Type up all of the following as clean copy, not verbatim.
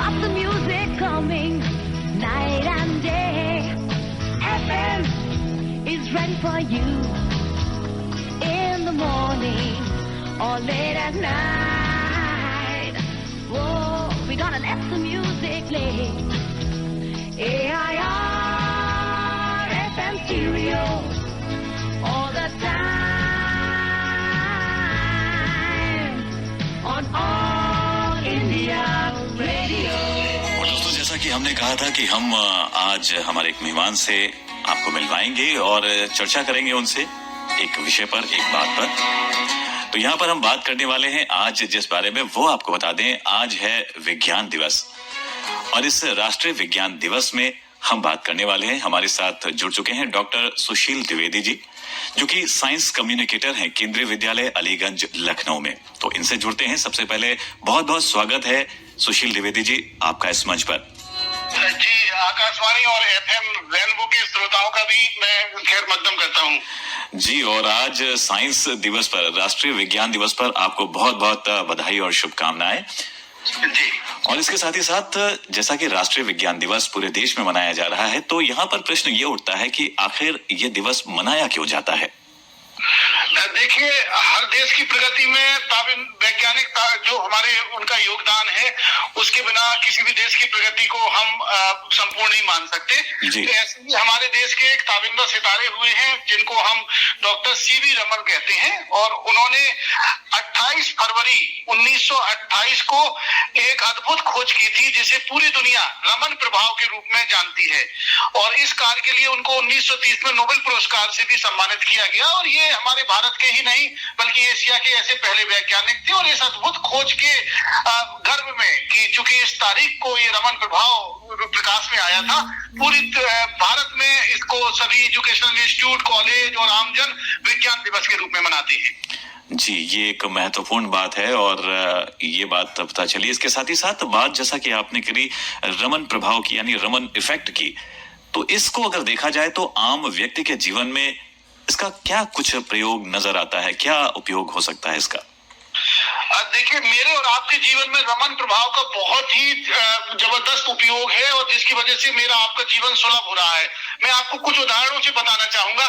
Stop the music coming night and day. FM is ready for you in the morning or late at night. Whoa, we gotta let the music play. AIR FM stereo all the time on All India Radio. और दोस्तों, जैसा कि हमने कहा था कि हम आज हमारे एक मेहमान से आपको मिलवाएंगे और चर्चा करेंगे उनसे एक विषय पर, एक बात पर। तो यहाँ पर हम बात करने वाले हैं आज जिस बारे में, वो आपको बता दें, आज है विज्ञान दिवस। और इस राष्ट्रीय विज्ञान दिवस में हम बात करने वाले हैं। हमारे साथ जुड़ चुके हैं डॉक्टर सुशील द्विवेदी जी, जो कि साइंस कम्युनिकेटर हैं केंद्रीय विद्यालय अलीगंज लखनऊ में। तो इनसे जुड़ते हैं। सबसे पहले बहुत बहुत स्वागत है सुशील द्विवेदी जी आपका इस मंच पर। जी, आकाशवाणी और एफएम रेनबो के श्रोताओं का भी मैं खैर मकदम करता हूँ जी। और आज साइंस दिवस पर, राष्ट्रीय विज्ञान दिवस पर आपको बहुत बहुत बधाई और शुभकामनाएं जी। और इसके साथ ही साथ, जैसा कि राष्ट्रीय विज्ञान दिवस पूरे देश में मनाया जा रहा है, तो यहाँ पर प्रश्न ये उठता है कि आखिर ये दिवस मनाया क्यों जाता है? देखिए, हर देश की प्रगति में वैज्ञानिक जो हमारे उनका योगदान है, उसके बिना किसी भी देश की प्रगति को हम संपूर्ण नहीं मान सकते। तो ऐसे ही हमारे देश के एक ताबिंदा सितारे हुए हैं जिनको हम डॉक्टर सीवी रमन कहते हैं, और उन्होंने 28 फरवरी 1928 को एक अद्भुत खोज की थी जिसे पूरी दुनिया रमन प्रभाव के रूप में जानती है। और इस कार्य के लिए उनको 1930 में नोबेल पुरस्कार से भी सम्मानित किया गया। और ये हमारे भारत के ही नहीं बल्कि एशिया के ऐसे पहले वैज्ञानिक थे। और इस अद्भुत खोज के गर्व में कि चूंकि इस तारीख को ये रमन प्रभाव प्रकाश में आया था, पूरी भारत में इसको सभी एजुकेशनल इंस्टीट्यूट, कॉलेज और आमजन विज्ञान दिवस के रूप में मनाते हैं जी। ये एक महत्वपूर्ण बात है और ये बात पता चली। इसके साथ ही साथ बात जैसा कि आपने करी रमन प्रभाव की, यानी रमन इफेक्ट की, तो इसको अगर देखा जाए तो आम व्यक्ति के जीवन में इसका क्या कुछ प्रयोग नजर आता है, क्या उपयोग हो सकता है इसका? देखिए, मेरे और आपके जीवन में रमन प्रभाव का बहुत ही जबरदस्त उपयोग है और जिसकी वजह से मेरा आपका जीवन सुलभ हो रहा है। मैं आपको कुछ उदाहरणों से बताना चाहूंगा।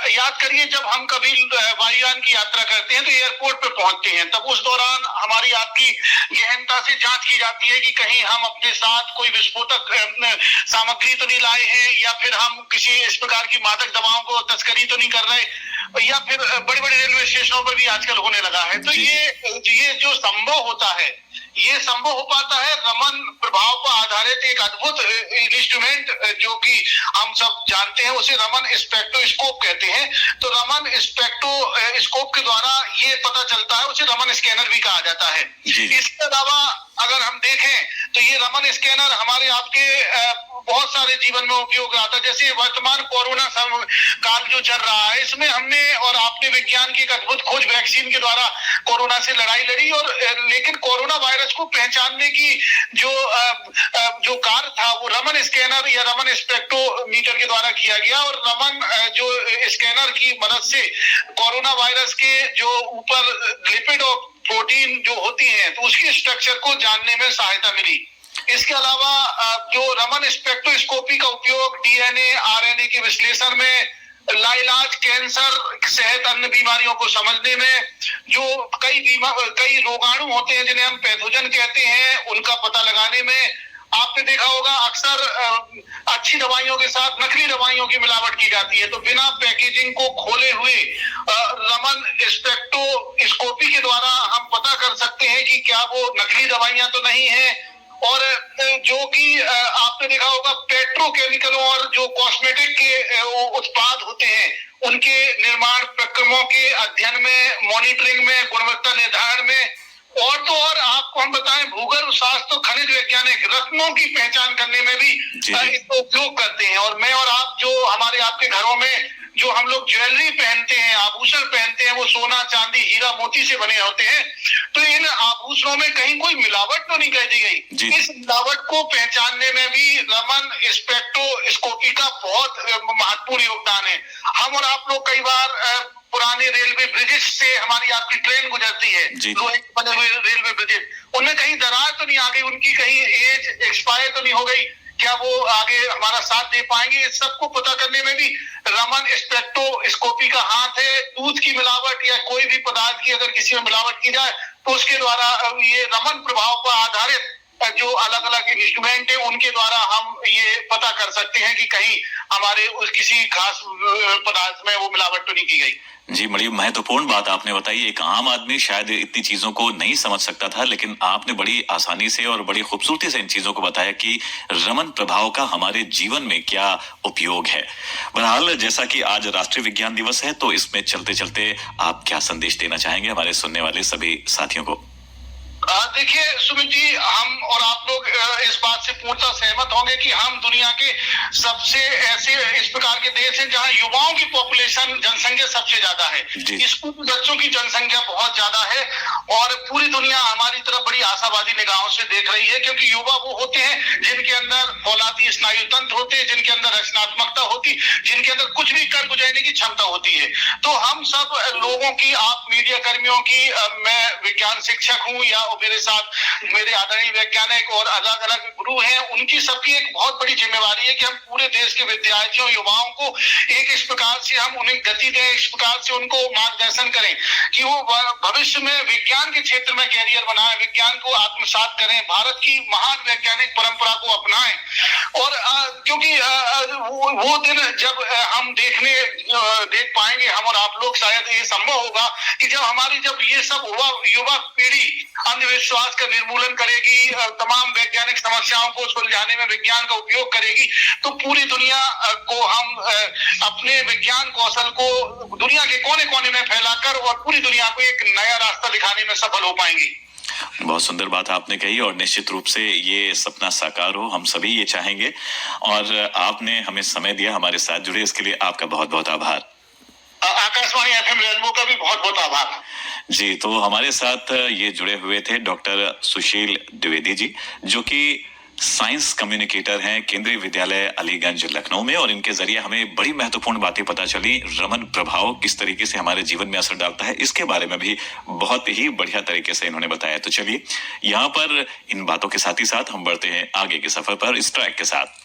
याद करिए, जब हम कभी वायुयान की यात्रा करते हैं तो एयरपोर्ट पे पहुंचते हैं, तब उस दौरान हमारी आपकी गहनता से जांच की जाती है कि कहीं हम अपने साथ कोई विस्फोटक सामग्री तो नहीं लाए हैं, या फिर हम किसी इस प्रकार की मादक दवाओं को तस्करी तो नहीं कर रहे, या फिर बड़े बड़े रेलवे स्टेशनों पर भी आजकल होने लगा है। तो ये जो संभव होता है, ये संभव हो पाता है रमन प्रभाव पर आधारित एक अद्भुत इंस्ट्रूमेंट जो कि हम सब जानते हैं, उसे रमन स्पेक्ट्रोस्कोप कहते हैं। तो रमन स्पेक्ट्रोस्कोप के द्वारा ये पता चलता है, उसे रमन स्कैनर भी कहा जाता है। इसके अलावा अगर हम देखें तो ये रमन स्कैनर हमारे आपके बहुत सारे जीवन में उपयोग आता है। जैसे वर्तमान कोरोना काल जो चल रहा है, इसमें हमने और आपने विज्ञान की एक अद्भुत खोज वैक्सीन के द्वारा कोरोना से लड़ाई लड़ी, और लेकिन कोरोना वायरस को पहचानने की जो कार्य था वो रमन स्कैनर या रमन स्पेक्ट्रोमीटर के द्वारा किया गया। और रमन जो स्कैनर की मदद से कोरोना वायरस के जो ऊपर लिपिड और प्रोटीन जो होती हैं, तो उसकी स्ट्रक्चर को जानने में सहायता मिली। इसके अलावा जो रमन स्पेक्ट्रोस्कोपी का उपयोग डीएनए, आरएनए के विश्लेषण में, लाइलाज कैंसर सहित अन्य बीमारियों को समझने में, जो कई रोगाणु होते हैं जिन्हें हम पैथोजन कहते हैं, उनका पता लगाने में, आपने देखा होगा अक्सर अच्छी दवाइयों के साथ नकली दवाइयों की मिलावट की जाती है। तो बिना पैकेजिंग को खोले हुए रमन स्पेक्ट्रोस्कोपी के द्वारा हम पता कर सकते हैं कि क्या वो नकली दवाइयां तो नहीं है। और जो कि आपने देखा होगा पेट्रोकेमिकलों और जो कॉस्मेटिक के उत्पाद होते हैं, उनके निर्माण प्रक्रियाओं के अध्ययन में, मॉनिटरिंग में, गुणवत्ता निर्धारण में, और तो और आपको हम बताएं भूगर्भ शास्त्र, खनिज वैज्ञानिक रत्नों की पहचान करने में भी इसका उपयोग करते हैं। और मैं और आप जो हमारे आपके घरों में जो हम लोग ज्वेलरी पहनते हैं, आभूषण पहनते हैं, वो सोना, चांदी, हीरा, मोती से बने होते हैं। तो इन आभूषणों में कहीं कोई मिलावट तो नहीं कर दी गई। इस मिलावट को पहचानने में भी रमन स्पेक्ट्रोस्कोपी का बहुत महत्वपूर्ण योगदान है। हम और आप लोग कई बार पुराने रेलवे ब्रिजेस से हमारी आपकी ट्रेन गुजरती है, लोहे के बने हुए रेलवे ब्रिजेस, उनमें कहीं दरार तो नहीं आ गई, उनकी कहीं एज एक्सपायर तो नहीं हो गई, क्या वो आगे हमारा साथ दे पाएंगे? इस सबको पता करने में भी रमन स्पेक्ट्रोस्कोपी का हाथ है। दूध की मिलावट या कोई भी पदार्थ की अगर किसी में मिलावट की जाए तो उसके द्वारा ये रमन प्रभाव पर आधारित जो अलग अलग इंस्ट्रूमेंट है उनके द्वारा हम ये पता कर सकते हैं कि कहीं हमारे उस किसी खास पदार्थ में वो मिलावट तो नहीं की गई। जी, बड़ी महत्वपूर्ण बात आपने बताई। एक आम आदमी शायद इतनी चीजों को नहीं समझ सकता था, लेकिन आपने बड़ी आसानी से और बड़ी खूबसूरती से इन चीजों को बताया कि रमन प्रभाव का हमारे जीवन में क्या उपयोग है। बहरहाल, जैसा कि आज राष्ट्रीय विज्ञान दिवस है, तो इसमें चलते चलते आप क्या संदेश देना चाहेंगे हमारे सुनने वाले सभी साथियों को? देखिए सुमित जी, हम और आप लोग इस बात से पूर्णतः सहमत होंगे कि हम दुनिया के सबसे ऐसे इस प्रकार के देश हैं जहां युवाओं की पॉपुलेशन जनसंख्या सबसे ज्यादा है, स्कूल बच्चों की जनसंख्या बहुत ज्यादा है और पूरी दुनिया हमारी तरफ बड़ी आशावादी निगाहों से देख रही है, क्योंकि युवा वो होते हैं जिनके अंदर फौलादी स्नायु तंत्र होते हैं, जिनके अंदर रचनात्मकता होती, जिनके अंदर कुछ भी कर गुजरने की क्षमता होती है। तो हम सब लोगों की, आप मीडिया कर्मियों की, मैं विज्ञान शिक्षक हूँ या मेरे साथ मेरे आदरणीय वैज्ञानिक और अलग अलग गुरु हैं, उनकी सबकी एक बहुत बड़ी जिम्मेवारी है कि हम पूरे देश के विद्यार्थियों युवाओं को एक इस प्रकार से हम उन्हें गति दें, इस प्रकार से उनको मार्गदर्शन करें कि वो भविष्य में विज्ञान के क्षेत्र में कैरियर बनाएं, विज्ञान को आत्मसात करें, भारत की महान वैज्ञानिक परंपरा को अपनाएं। और क्योंकि वो दिन जब हम देख पाएंगे, हम और आप लोग, शायद ये संभव होगा कि जब ये सब युवा पीढ़ी अंधविश्वास का निर्मूलन करेगी, तमाम वैज्ञानिक समस्याओं को सुलझाने में विज्ञान का उपयोग करेगी, तो पूरी दुनिया को हम अपने विज्ञान कौशल को दुनिया के कोने कोने में फैलाकर और पूरी दुनिया को एक नया रास्ता दिखाने में सफल हो पाएंगे। बहुत सुंदर बात आपने कही और निश्चित रूप से ये सपना साकार हो, हम सभी ये चाहेंगे। और आपने हमें समय दिया, हमारे साथ जुड़े, इसके लिए आपका बहुत बहुत आभार। आकाशवाणी एफएम रेनबो का भी बहुत बहुत आभार। जी, तो हमारे साथ ये जुड़े हुए थे डॉक्टर सुशील द्विवेदी जी, जो कि साइंस कम्युनिकेटर हैं केंद्रीय विद्यालय अलीगंज लखनऊ में, और इनके जरिए हमें बड़ी महत्वपूर्ण बातें पता चली। रमन प्रभाव किस तरीके से हमारे जीवन में असर डालता है, इसके बारे में भी बहुत ही बढ़िया तरीके से इन्होंने बताया। तो चलिए, यहाँ पर इन बातों के साथ ही साथ हम बढ़ते हैं आगे के सफर पर इस ट्रैक के साथ।